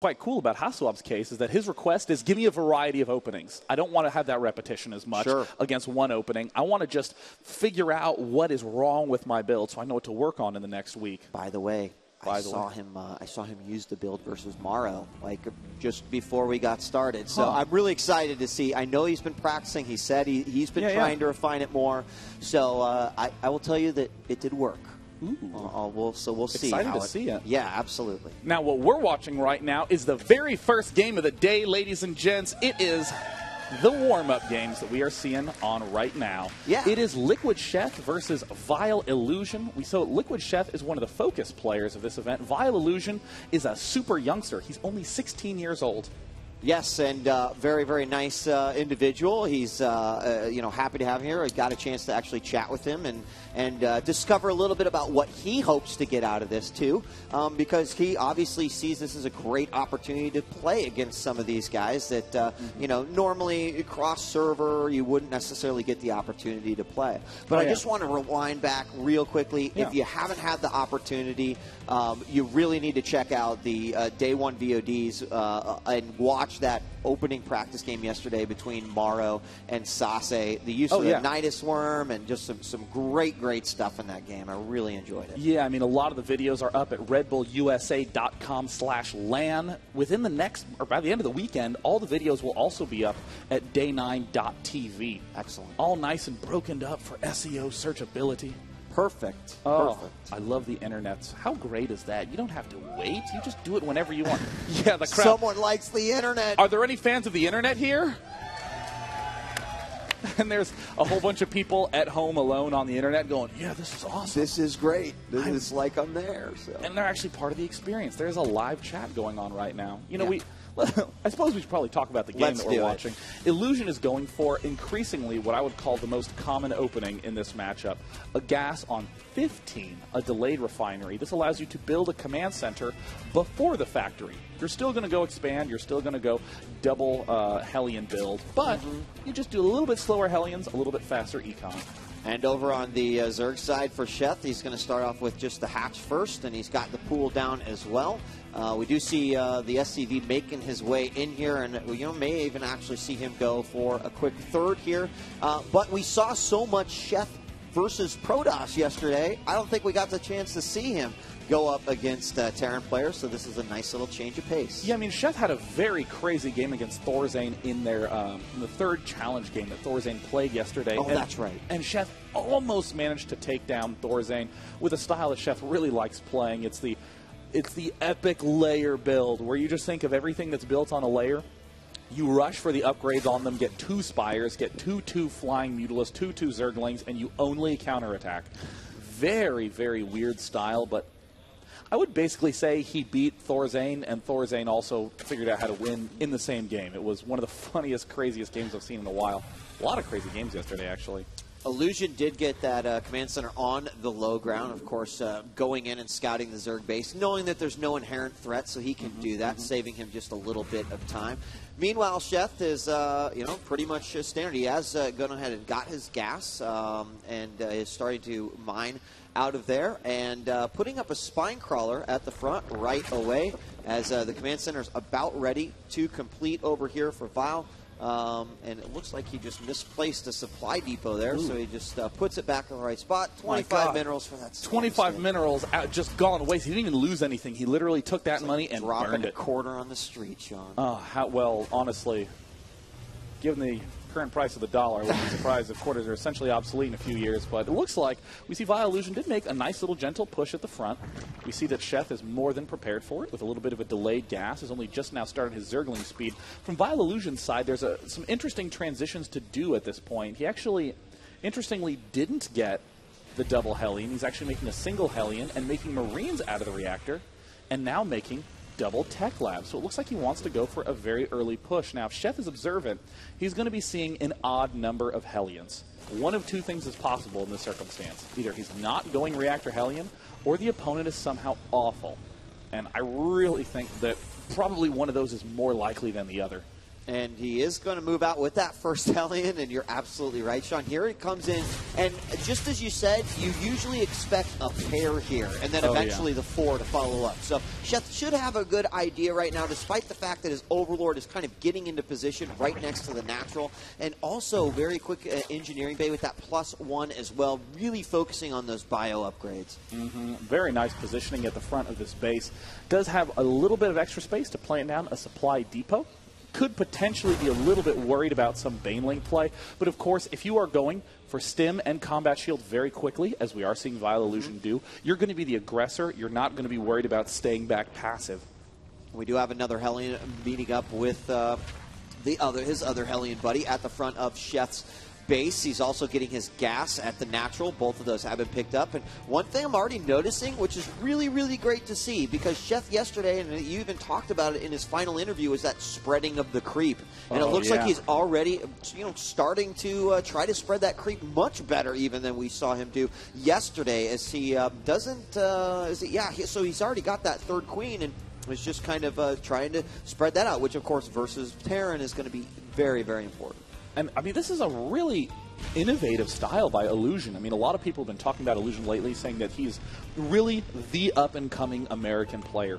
quite cool about Hasselhoff's case is that his request is give me a variety of openings. I don't want to have that repetition as much against one opening. I want to just figure out what is wrong with my build so I know what to work on in the next week. By the way, I saw him use the build versus Morrow like just before we got started. So I'm really excited to see. I know he's been practicing. He said he's been trying to refine it more. So I will tell you that it did work. We'll see. Excited to see it. Yeah, absolutely. Now, what we're watching right now is the very first game of the day, ladies and gents. It is the warm-up games that we are seeing on right now. Yeah. It is Liquid Sheth versus Vile Illusion. So Liquid Sheth is one of the focus players of this event. Vile Illusion is a super youngster. He's only 16 years old. Yes, and very, very nice individual. He's happy to have him here. I got a chance to actually chat with him and discover a little bit about what he hopes to get out of this too, because he obviously sees this as a great opportunity to play against some of these guys that normally cross server you wouldn't necessarily get the opportunity to play. But I just want to rewind back real quickly. If you haven't had the opportunity, you really need to check out the Day 1 VODs and watch that opening practice game yesterday between Morrow and Sase. The use of the Nidus Worm and just some great stuff in that game. I really enjoyed it. Yeah, I mean, a lot of the videos are up at redbullusa.com/LAN. Within the next, or by the end of the weekend, all the videos will also be up at day9.tv. Excellent. All nice and broken up for SEO searchability. Perfect. Oh, Perfect. I love the internet. How great is that? You don't have to wait. You just do it whenever you want. Yeah, the crowd. Someone likes the internet. Are there any fans of the internet here? And there's a whole bunch of people at home alone on the internet going, yeah, this is awesome. This is great. This is like I'm there. So. And they're actually part of the experience. There's a live chat going on right now. I suppose we should probably talk about the game that we're watching. Illusion is going for increasingly what I would call the most common opening in this matchup. A gas on 15, a delayed refinery. This allows you to build a command center before the factory. You're still going to go expand. You're still going to go double Hellion build. But you just do a little bit slower Hellions, a little bit faster econ. And over on the Zerg side for Sheth, he's going to start off with just the hatch first, and he's got the pool down as well. We do see the SCV making his way in here, and may even actually see him go for a quick third here. But we saw so much Sheth versus Protoss yesterday. I don't think we got the chance to see him go up against Terran players, so this is a nice little change of pace. Yeah, I mean, Sheth had a very crazy game against Thorzane in their in the third challenge game that Thorzane played yesterday. Oh, that's right. And Sheth almost managed to take down Thorzane with a style that Sheth really likes playing. It's the epic layer build where you just think of everything that's built on a layer. You rush for the upgrades on them, get 2 Spires, get 2 Flying Mutalisks, 2 Zerglings, and you only counterattack. Very, very weird style, but I would basically say he beat Thorzane, and Thorzane also figured out how to win in the same game. It was one of the funniest, craziest games I've seen in a while. A lot of crazy games yesterday, actually. Illusion did get that command center on the low ground, of course, going in and scouting the Zerg base, knowing that there's no inherent threat, so he can do that, saving him just a little bit of time. Meanwhile, Sheth is, pretty much standard. He has gone ahead and got his gas and is starting to mine out of there and putting up a spine crawler at the front right away as the command center is about ready to complete over here for Vile. And it looks like he just misplaced a supply depot there, so he just puts it back in the right spot. 25 minerals for that. 25 minerals just gone to waste. He didn't even lose anything. He literally took that money and dropping burned it. a quarter on the street, Sean. Well, honestly, given the current price of the dollar, I wouldn't be surprised if quarters are essentially obsolete in a few years. But it looks like we see Vile Illusion did make a nice little gentle push at the front. We see that Sheth is more than prepared for it with a little bit of a delayed gas. Has only just now started his Zergling speed. From Vile Illusion's side, there's some interesting transitions to do at this point. He actually, interestingly, didn't get the double Hellion. He's actually making a single Hellion and making Marines out of the reactor, and now making double Tech Lab. So it looks like he wants to go for a very early push. Now, if Sheth is observant, he's going to be seeing an odd number of Hellions. One of 2 things is possible in this circumstance. Either he's not going Reactor Hellion, or the opponent is somehow awful. And I really think that probably one of those is more likely than the other. And he is going to move out with that first Hellion, and you're absolutely right, Sean. Here it comes in, and just as you said, you usually expect a pair here, and then eventually the 4 to follow up. So Sheth should have a good idea right now, despite the fact that his Overlord is kind of getting into position right next to the natural, and also very quick engineering bay with that +1 as well, really focusing on those bio upgrades. Very nice positioning at the front of this base. Does have a little bit of extra space to plant down a supply depot. Could potentially be a little bit worried about some Baneling play. But, of course, if you are going for Stim and Combat Shield very quickly, as we are seeing Vile Illusion do, you're going to be the aggressor. You're not going to be worried about staying back passive. We do have another Hellion meeting up with his other Hellion buddy at the front of Sheth's base. He's also getting his gas at the natural. Both of those have been picked up. And one thing I'm already noticing, which is really, really great to see, because Sheth yesterday, and you even talked about it in his final interview, is that spreading of the creep. And it looks like he's already, starting to try to spread that creep much better even than we saw him do yesterday, as he so he's already got that third queen and was just kind of trying to spread that out, which of course versus Terran is going to be very, very important. And, I mean, this is a really innovative style by Illusion. I mean, a lot of people have been talking about Illusion lately, saying that he's really the up-and-coming American player.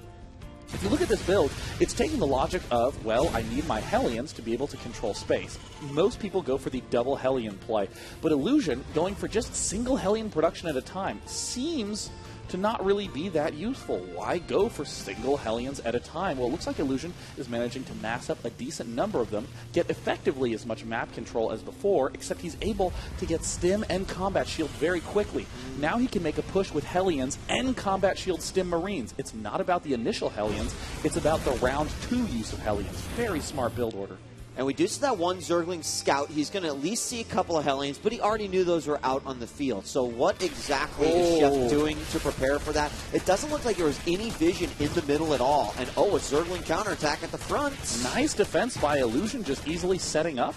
If you look at this build, it's taking the logic of, well, I need my Hellions to be able to control space. Most people go for the double Hellion play, but Illusion, going for just single Hellion production at a time, seems to not really be that useful. Why go for single Hellions at a time? Well, it looks like Illusion is managing to mass up a decent number of them, get effectively as much map control as before, except he's able to get Stim and Combat Shield very quickly. Now he can make a push with Hellions and Combat Shield Stim Marines. It's not about the initial Hellions, it's about the round 2 use of Hellions. Very smart build order. And we do see that one Zergling scout. He's going to at least see a couple of Hellions, but he already knew those were out on the field. So what exactly is Sheth doing to prepare for that? It doesn't look like there was any vision in the middle at all. And, a Zergling counterattack at the front. Nice defense by Illusion, just easily setting up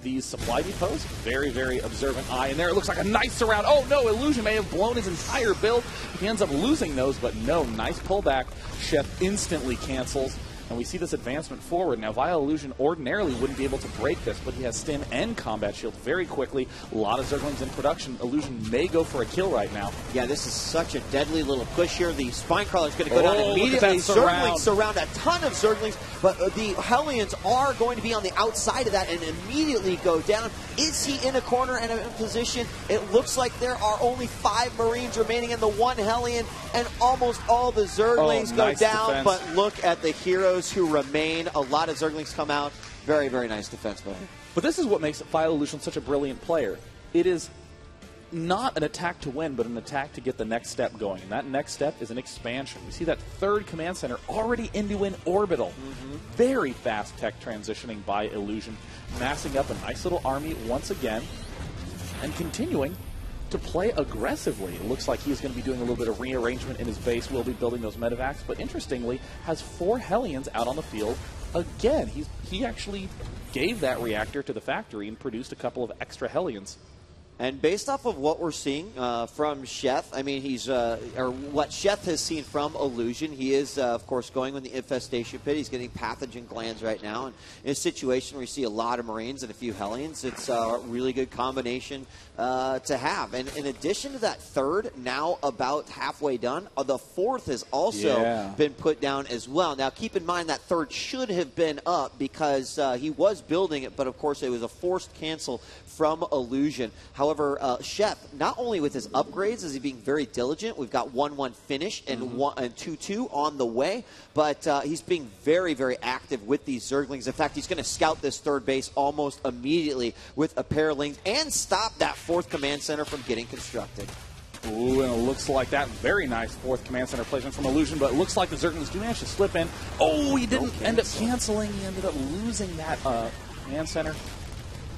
these supply depots. Very, very observant eye. And there it looks like a nice surround. Oh, no, Illusion may have blown his entire build. He ends up losing those, but no, nice pullback. Sheth instantly cancels. And we see this advancement forward. Now, Vile Illusion ordinarily wouldn't be able to break this, but he has Stim and Combat Shield very quickly. A lot of Zerglings in production. Illusion may go for a kill right now. Yeah, this is such a deadly little push here. The Spinecrawler is going to go down immediately. Zerglings surround a ton of Zerglings, but the Hellions are going to be on the outside of that and immediately go down. Is he in a corner and in position? It looks like there are only 5 Marines remaining in the 1 Hellion, and almost all the Zerglings go down. Defense. But look at the heroes who remain. A lot of Zerglings come out. Very, very nice defense by him. But this is what makes Vile Illusion such a brilliant player. It is not an attack to win, but an attack to get the next step going. And that next step is an expansion. We see that 3rd command center already into an orbital. Very fast tech transitioning by Illusion, massing up a nice little army once again, and continuing to play aggressively. It looks like he's going to be doing a little bit of rearrangement in his base. We'll be building those medevacs, but interestingly, has 4 Hellions out on the field. Again, he actually gave that reactor to the factory and produced a couple of extra Hellions. And based off of what we're seeing from Sheth, I mean, or what Sheth has seen from Illusion, he is, of course, going with the Infestation Pit. He's getting pathogen glands right now. And in a situation where you see a lot of Marines and a few Hellions, it's a really good combination to have. And in addition to that 3rd, now about halfway done, the 4th has also been put down as well. Now, keep in mind that 3rd should have been up because he was building it, but of course it was a forced cancel from Illusion. However, Sheth, not only with his upgrades is he being very diligent, we've got 1-1 finish and 2-2 on the way, but he's being very, very active with these Zerglings. In fact, he's going to scout this 3rd base almost immediately with a pair of Lings and stop that 4th command center from getting constructed. Ooh, and it looks like that very nice 4th command center placement from Illusion, but it looks like the Zerglings do manage to slip in. Oh, he didn't end up canceling. He ended up losing that command center.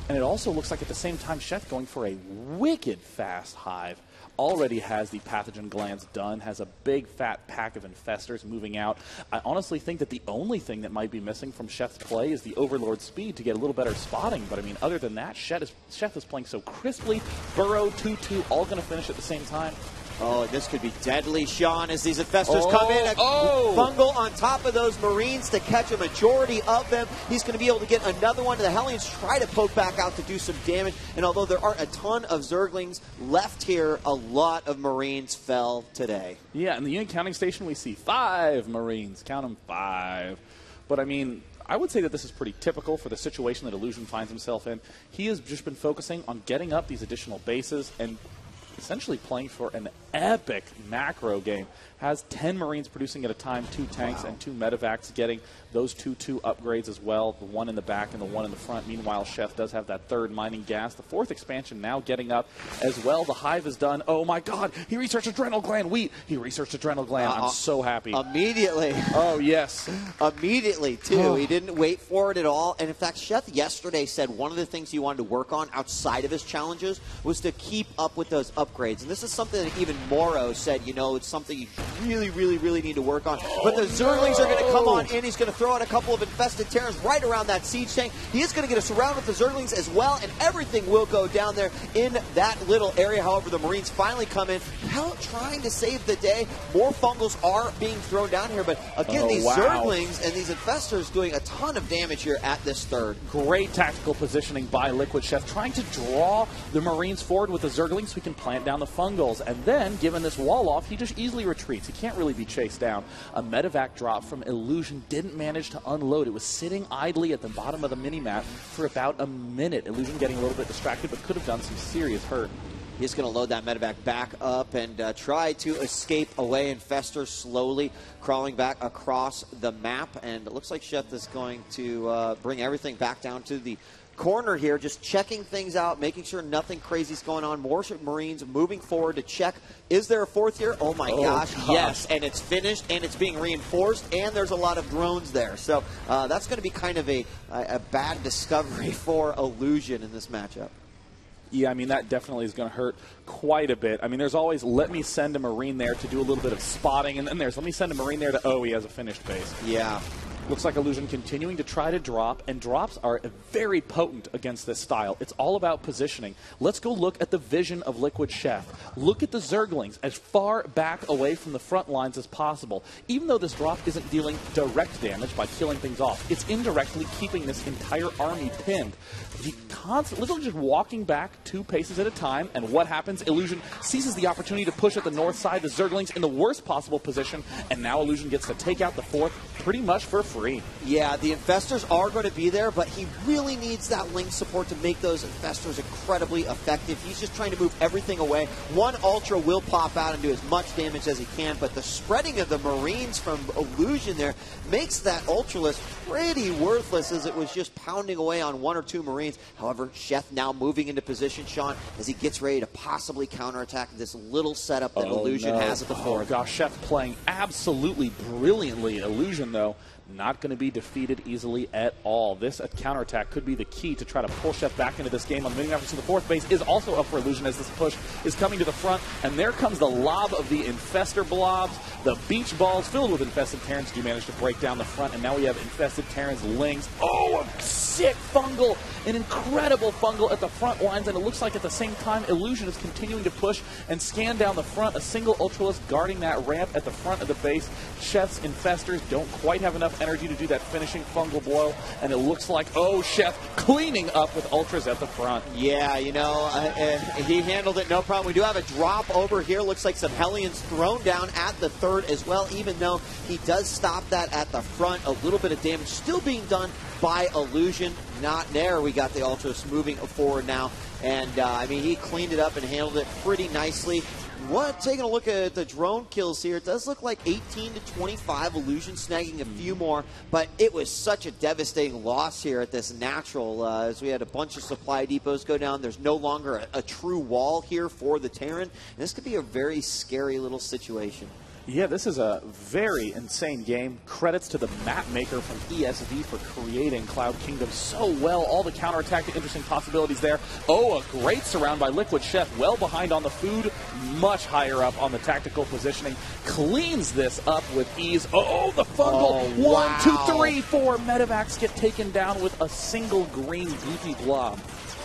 And it also looks like at the same time, Sheth going for a wicked fast hive. Already has the pathogen glands done, has a big fat pack of infestors moving out. I honestly think that the only thing that might be missing from Sheth's play is the Overlord speed to get a little better spotting. But I mean, other than that, Sheth is playing so crisply. Burrow, 2-2, all going to finish at the same time. Oh, this could be deadly, Sean, as these infestors come in. Fungal on top of those Marines to catch a majority of them. He's going to be able to get another one. The Hellions try to poke back out to do some damage. And although there aren't a ton of Zerglings left here, a lot of Marines fell today. Yeah, in the unit counting station, we see 5 Marines. Count them, 5. But, I mean, I would say that this is pretty typical for the situation that Illusion finds himself in. He has just been focusing on getting up these additional bases and essentially playing for an epic macro game. Has 10 Marines producing at a time, 2 tanks and 2 medevacs, getting those 2 upgrades as well, the one in the back and the one in the front. Meanwhile, Sheth does have that 3rd mining gas. The 4th expansion now getting up as well. The Hive is done. Oh my god, he researched Adrenal Gland Wheat. He researched Adrenal Gland. I'm so happy. Immediately. Oh, yes. Immediately, too. He didn't wait for it at all. And in fact, Sheth yesterday said one of the things he wanted to work on outside of his challenges was to keep up with those upgrades. And this is something that even Morrow said, you know, it's something you really need to work on. But the Zerglings are going to come on in. He's going to throw out a couple of infested Terrans right around that siege tank. He is going to get us around with the Zerglings as well, and everything will go down there in that little area. However, the Marines finally come in, trying to save the day. More Fungals are being thrown down here, but again, these Zerglings and these infestors doing a ton of damage here at this 3rd. Great tactical positioning by Liquid Chef, trying to draw the Marines forward with the Zerglings so he can plant down the Fungals. And then, given this wall off, he just easily retreats. He can't really be chased down. A medevac drop from Illusion didn't manage to unload. It was sitting idly at the bottom of the minimap for about a minute. Illusion getting a little bit distracted, but could have done some serious hurt. He's going to load that medevac back up and try to escape away. Infestors slowly crawling back across the map. And it looks like Sheth is going to bring everything back down to the corner here, just checking things out, making sure nothing crazy is going on. More Marines moving forward to check. Is there a 4th here? Oh my gosh, yes. And it's finished, and it's being reinforced, and there's a lot of drones there. So that's going to be kind of a bad discovery for Illusion in this matchup. Yeah, I mean, that definitely is going to hurt quite a bit. I mean, there's always, let me send a Marine there to do a little bit of spotting, and then there's, let me send a Marine there to, he has a finished base. Yeah. Looks like Illusion continuing to try to drop, and drops are very potent against this style. It's all about positioning. Let's go look at the vision of Liquid Chef. Look at the Zerglings as far back away from the front lines as possible. Even though this drop isn't dealing direct damage by killing things off, it's indirectly keeping this entire army pinned. He literally just walking back 2 paces at a time, and what happens? Illusion seizes the opportunity to push at the north side. The Zerglings in the worst possible position, and now Illusion gets to take out the 4th pretty much for free. Yeah, the infestors are going to be there, but he really needs that link support to make those infestors incredibly effective. He's just trying to move everything away. One Ultra will pop out and do as much damage as he can, but the spreading of the Marines from Illusion there makes that Ultralist pretty worthless, as it was just pounding away on 1 or 2 Marines. However, Sheth now moving into position, Sean, as he gets ready to possibly counterattack this little setup that Illusion has at the 4th. Oh gosh, Sheth playing absolutely brilliantly. Illusion, though, not going to be defeated easily at all. This counterattack could be the key to try to pull Sheth back into this game. On the mini after the 4th base is also up for Illusion as this push is coming to the front. And there comes the lob of the Infestor blobs. The beach balls filled with infested Terrans do manage to break down the front. And now we have infested Terrans, Lings. Oh, a sick fungal. An incredible fungal at the front lines. And it looks like at the same time, Illusion is continuing to push and scan down the front. A single Ultralist guarding that ramp at the front of the base. Sheth's Infestors don't quite have enough energy to do that finishing fungal blow, and it looks like, Sheth cleaning up with Ultras at the front. Yeah, you know, he handled it no problem. We do have a drop over here. Looks like some Hellions thrown down at the 3rd as well, even though he does stop that at the front. A little bit of damage still being done by Illusion. Not there. We got the Ultras moving forward now, and I mean, he cleaned it up and handled it pretty nicely. Taking a look at the drone kills here, it does look like 18 to 25, Illusion snagging a few more, but it was such a devastating loss here at this natural, as we had a bunch of supply depots go down. There's no longer a true wall here for the Terran, and this could be a very scary little situation. Yeah, this is a very insane game. Credits to the map maker from ESV for creating Cloud Kingdom so well. All the counterattack, the interesting possibilities there. A great surround by Liquid Chef, well behind on the food, much higher up on the tactical positioning. Cleans this up with ease. The fungal. 1, 2, 3, 4 medevacs get taken down with a single green beefy blob.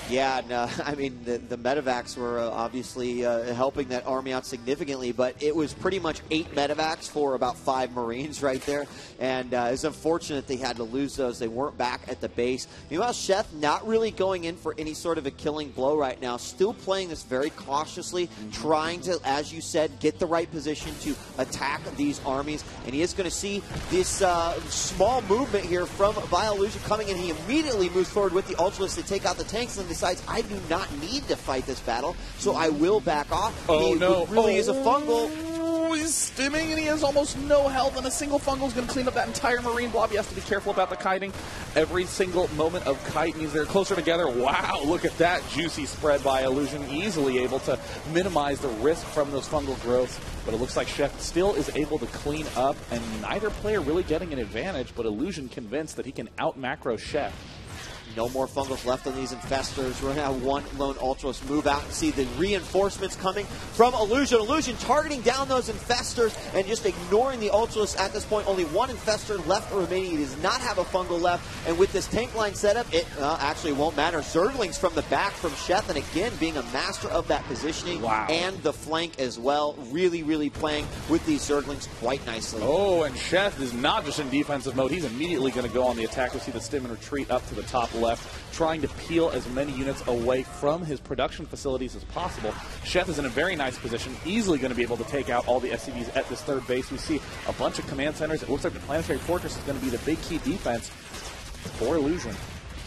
Yeah, and, I mean, the medevacs were obviously helping that army out significantly, but it was pretty much 8 medevacs for about 5 Marines right there, and it's unfortunate they had to lose those. They weren't back at the base. Meanwhile, Sheth not really going in for any sort of a killing blow right now, still playing this very cautiously, trying to, as you said, get the right position to attack these armies, and he is going to see this small movement here from Viollusion coming in. He immediately moves forward with the Ultralisk to take out the tanks and decides, I do not need to fight this battle, so I will back off. Oh, no. Really is a fungal. Oh, he's stimming, and he has almost no health, and a single fungal is going to clean up that entire Marine blob. He has to be careful about the kiting. Every single moment of kite means they're closer together. Wow, look at that juicy spread by Illusion, easily able to minimize the risk from those fungal growths. But it looks like Sheth still is able to clean up, and neither player really getting an advantage, but Illusion convinced that he can out-macro Sheth. No more fungals left on these infestors. We're going to have one lone Ultros move out and see the reinforcements coming from Illusion. Illusion targeting down those infestors and just ignoring the Ultros at this point. Only one infestor left remaining. He does not have a fungal left. And with this tank line setup, it actually won't matter. Zerglings from the back from Sheth, and again, being a master of that positioning. Wow. And the flank as well. Really, really playing with these Zerglings quite nicely. Oh, and Sheth is not just in defensive mode. He's immediately going to go on the attack. We see the stim and retreat up to the top left, trying to peel as many units away from his production facilities as possible. Sheth is in a very nice position, easily going to be able to take out all the SCVs at this third base. We see a bunch of command centers. It looks like the Planetary Fortress is going to be the big key defense for Illusion.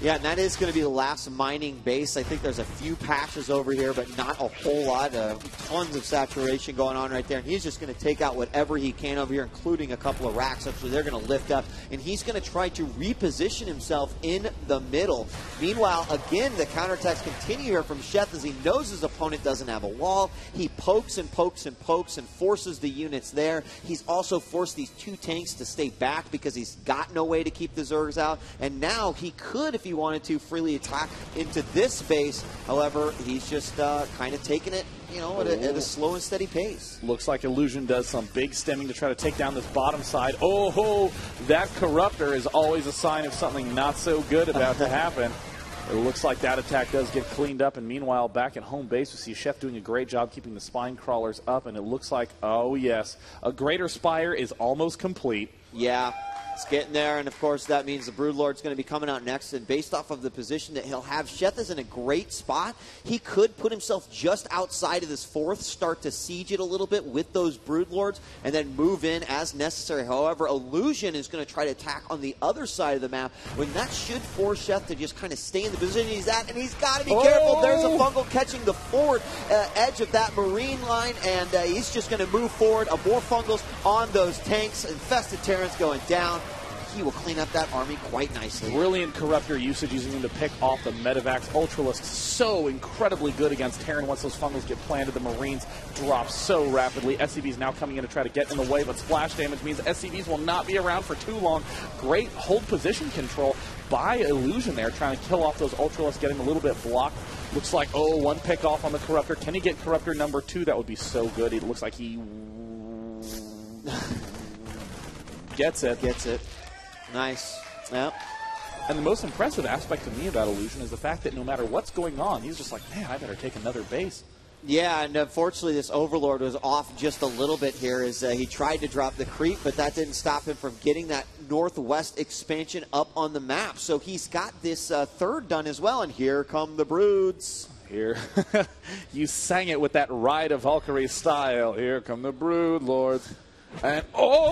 Yeah, and that is going to be the last mining base. I think there's a few patches over here, but not a whole lot. Tons of saturation going on right there. And he's just going to take out whatever he can over here, including a couple of racks. So they're going to lift up. And he's going to try to reposition himself in the middle. Meanwhile, again, the counterattacks continue here from Sheth as he knows his opponent doesn't have a wall. He pokes and pokes and pokes and forces the units there. He's also forced these 2 tanks to stay back because he's got no way to keep the Zergs out. And now he could, if he wanted to, freely attack into this base. However, he's just kind of taking it, you know, at a slow and steady pace. Looks like Illusion does some big stemming to try to take down this bottom side. Oh, that Corruptor is always a sign of something not so good about to happen. It looks like that attack does get cleaned up, and meanwhile, back at home base, we see Sheth doing a great job keeping the spine crawlers up, and it looks like, oh yes, a Greater Spire is almost complete. Yeah. It's getting there, and of course that means the Broodlord's going to be coming out next, and based off of the position that he'll have, Sheth is in a great spot. He could put himself just outside of this 4th, start to siege it a little bit with those Broodlords, and then move in as necessary. However, Illusion is going to try to attack on the other side of the map, when that should force Sheth to just kind of stay in the position he's at, and he's got to be careful. There's a fungal catching the forward edge of that Marine line, and he's just going to move forward. More fungals on those tanks. Infested Terrans going down. He will clean up that army quite nicely. Brilliant Corruptor usage, using him to pick off the Medevacs. Ultralisks so incredibly good against Terran. Once those fungals get planted, the Marines drop so rapidly. SCVs now coming in to try to get in the way, but splash damage means SCVs will not be around for too long. Great hold position control by Illusion there, trying to kill off those Ultralisks, getting a little bit blocked. Looks like, one pick off on the Corruptor. Can he get Corruptor number 2? That would be so good. It looks like he gets it. Gets it. Nice. Yep. And the most impressive aspect to me about Illusion is the fact that no matter what's going on, he's just like, man, I better take another base. Yeah, and unfortunately this Overlord was off just a little bit here as he tried to drop the creep, but that didn't stop him from getting that northwest expansion up on the map. So he's got this 3rd done as well, and here come the Broods. Here, you sang it with that Ride of Valkyrie style. Here come the Brood Lords. And,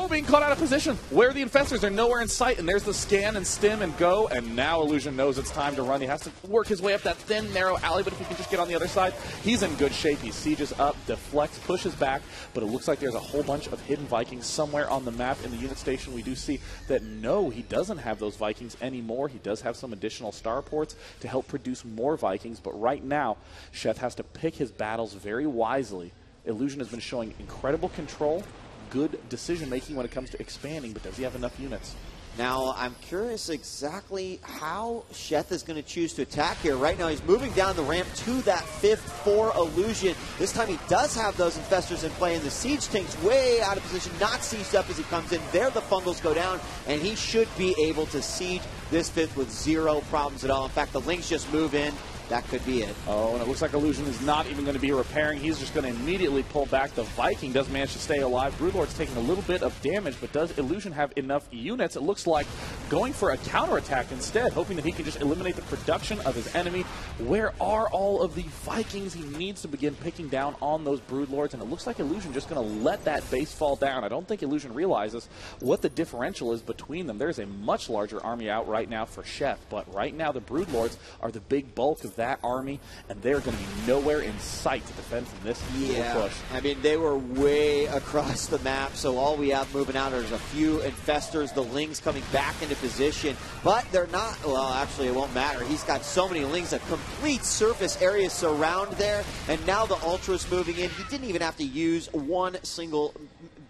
being caught out of position. Where are the infestors? They're nowhere in sight. And there's the scan and stim and go. And now Illusion knows it's time to run. He has to work his way up that thin, narrow alley. But if he can just get on the other side, he's in good shape. He sieges up, deflects, pushes back. But it looks like there's a whole bunch of hidden Vikings somewhere on the map. In the unit station, we do see that, no, he doesn't have those Vikings anymore. He does have some additional starports to help produce more Vikings. But right now, Sheth has to pick his battles very wisely. Illusion has been showing incredible control, good decision-making when it comes to expanding, but does he have enough units? Now, I'm curious exactly how Sheth is going to choose to attack here. Right now, he's moving down the ramp to that 5th for Illusion. This time, he does have those infestors in play, and the siege tank's way out of position, not sieged up as he comes in. There, the fungals go down, and he should be able to siege this 5th with 0 problems at all. In fact, the Lynx just move in, that could be it. Oh, and it looks like Illusion is not even going to be repairing. He's just going to immediately pull back. The Viking does manage to stay alive. Broodlord's taking a little bit of damage, but does Illusion have enough units? It looks like going for a counterattack instead, hoping that he can just eliminate the production of his enemy. Where are all of the Vikings? He needs to begin picking down on those Broodlords, and it looks like Illusion just going to let that base fall down. I don't think Illusion realizes what the differential is between them. There's a much larger army out right now for Sheth, but right now the Broodlords are the big bulk of that army, and they're going to be nowhere in sight to defend from this evil push. I mean, they were way across the map, so all we have moving out is a few infestors, the Lings coming back into position, but they're not, well, actually it won't matter. He's got so many Lings, a complete surface area surround there, and now the Ultra's moving in. He didn't even have to use one single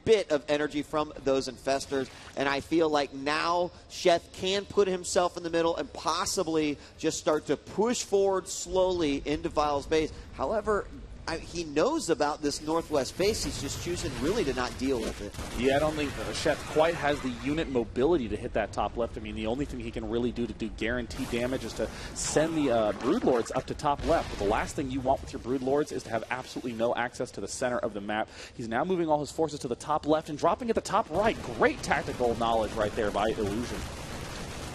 bit of energy from those infestors, and I feel like now Sheth can put himself in the middle and possibly just start to push forward slowly into Vile's base. However, he knows about this northwest base. He's just choosing really to not deal with it. Yeah, I don't think Sheth quite has the unit mobility to hit that top left. I mean, the only thing he can really do to do guaranteed damage is to send the Broodlords up to top left. But the last thing you want with your Broodlords is to have absolutely no access to the center of the map. He's now moving all his forces to the top left and dropping at the top right. Great tactical knowledge right there by Illusion.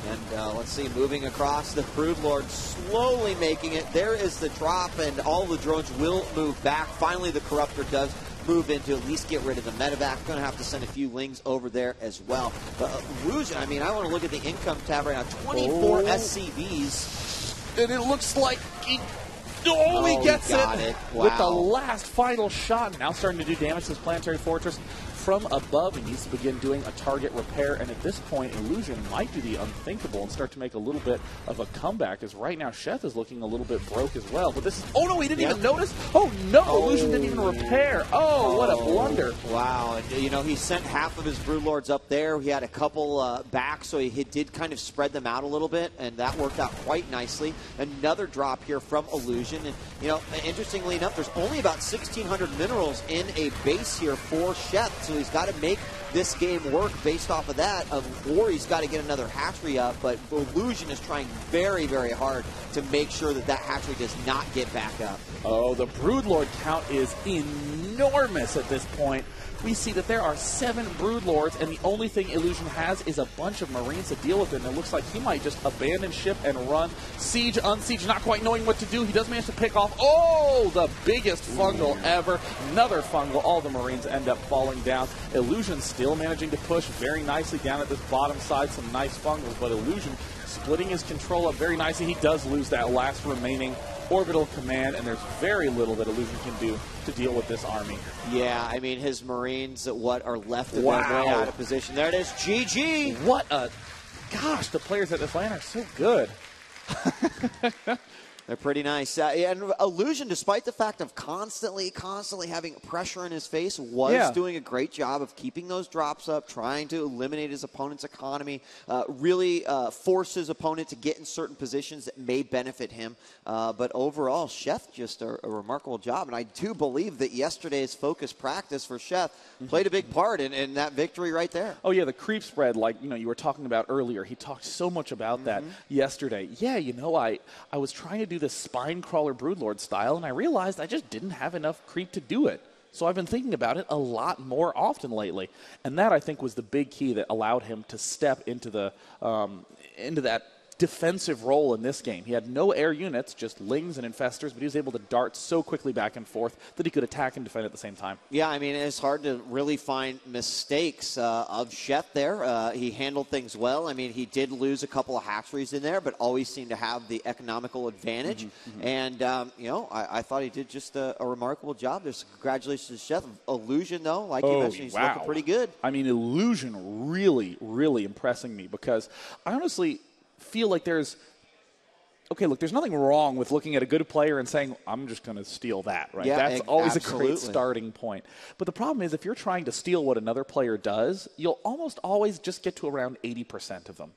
And let's see, moving across, the Broodlord slowly making it. There is the drop, and all the drones will move back. Finally, the Corruptor does move in to at least get rid of the medevac. Going to have to send a few Lings over there as well. But Illusion, I mean, I want to look at the income tab right now. 24 SCVs. And it looks like he gets it Wow. with the last final shot. Now starting to do damage to this Planetary Fortress from above. He needs to begin doing a target repair, and at this point, Illusion might do the unthinkable and start to make a little bit of a comeback, as right now Sheth is looking a little bit broke as well. But this is, oh no, he didn't even notice. Oh no, Illusion didn't even repair. Oh, what a blunder. Wow, and you know, he sent half of his Broodlords up there. He had a couple back, so he did kind of spread them out a little bit, and that worked out quite nicely. Another drop here from Illusion, and you know, interestingly enough, there's only about 1,600 minerals in a base here for Sheth, so he's got to make this game work based off of that, or he's got to get another hatchery up. But Illusion is trying very, very hard to make sure that that hatchery does not get back up. Oh, the Broodlord count is enormous at this point. We see that there are 7 Broodlords, and the only thing Illusion has is a bunch of Marines to deal with it, and it looks like he might just abandon ship and run. Siege, unsiege, not quite knowing what to do. He does manage to pick off, the biggest fungal ever. Another fungal. All the Marines end up falling down. Illusion still managing to push very nicely down at this bottom side. Some nice fungals, but Illusion splitting his control up very nicely. He does lose that last remaining orbital command, and there's very little that Illusion can do to deal with this army. Yeah, I mean, his Marines, what are left of them, way out of position. There it is, GG! What a... Gosh, the players at this LAN are so good. They're pretty nice. And Illusion, despite the fact of constantly having pressure in his face, was doing a great job of keeping those drops up, trying to eliminate his opponent's economy, really force his opponent to get in certain positions that may benefit him. But overall, Sheth just a remarkable job. And I do believe that yesterday's focus practice for Sheth played a big part in that victory right there. Oh, yeah, the creep spread, like you were talking about earlier. He talked so much about that yesterday. Yeah, I was trying to do the spine crawler Broodlord style, and I realized I just didn't have enough creep to do it. So I've been thinking about it a lot more often lately, and that I think was the big key that allowed him to step into the into that defensive role in this game. He had no air units, just Lings and Infestors, but he was able to dart so quickly back and forth that he could attack and defend at the same time. Yeah, I mean, it's hard to really find mistakes of Sheth there. He handled things well. I mean, he did lose a couple of hatcheries in there, but always seemed to have the economical advantage. And, I thought he did just a remarkable job. There's congratulations to Sheth. Illusion, though, like you mentioned, he's looking pretty good. I mean, Illusion really, really impressing me, because I honestly feel like there's nothing wrong with looking at a good player and saying, I'm just going to steal that, right? Yeah, that's always a great starting point. But the problem is, if you're trying to steal what another player does, you'll almost always just get to around 80% of them.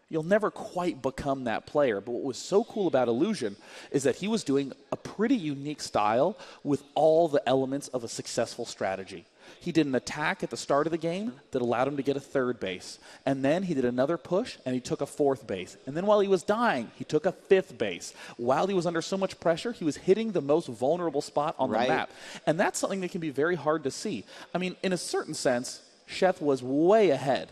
You'll never quite become that player. But what was so cool about Illusion is that he was doing a pretty unique style with all the elements of a successful strategy. He did an attack at the start of the game that allowed him to get a third base. And then he did another push, and he took a fourth base. And then while he was dying, he took a fifth base. While he was under so much pressure, he was hitting the most vulnerable spot on the map. And that's something that can be very hard to see. I mean, in a certain sense, Sheth was way ahead.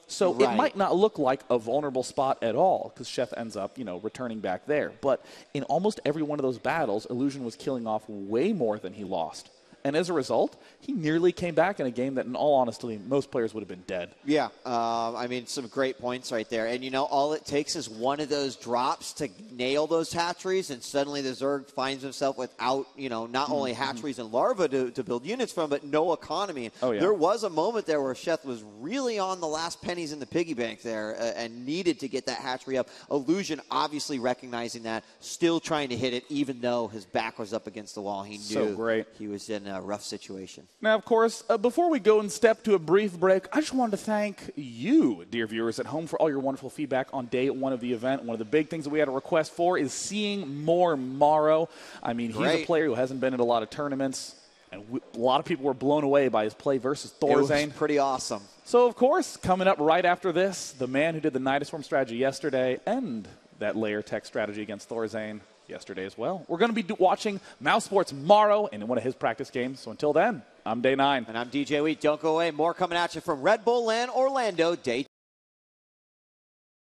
So it might not look like a vulnerable spot at all because Sheth ends up, returning back there. But in almost every one of those battles, Illusion was killing off way more than he lost. And as a result, he nearly came back in a game that, in all honesty, most players would have been dead. Yeah, I mean, some great points right there. And, all it takes is one of those drops to nail those hatcheries, and suddenly the Zerg finds himself without, not only hatcheries and larvae to build units from, but no economy. Oh, yeah. There was a moment there where Sheth was really on the last pennies in the piggy bank there and needed to get that hatchery up. Illusion obviously recognizing that, still trying to hit it, even though his back was up against the wall. He knew he was in a rough situation. Now, of course, before we go and step to a brief break, I just wanted to thank you, dear viewers at home, for all your wonderful feedback on day one of the event. One of the big things that we had a request for is seeing more Morrow. I mean, he's a player who hasn't been in a lot of tournaments, and a lot of people were blown away by his play versus Thorazane. It was pretty awesome. So, of course, coming up right after this, the man who did the Niduswarm strategy yesterday and that layer tech strategy against Thorazane yesterday as well. We're going to be watching Mousesport's Morrow in one of his practice games. So until then, I'm Day 9. And I'm DJ Wheat. Don't go away. More coming at you from Red Bull LAN Orlando, Day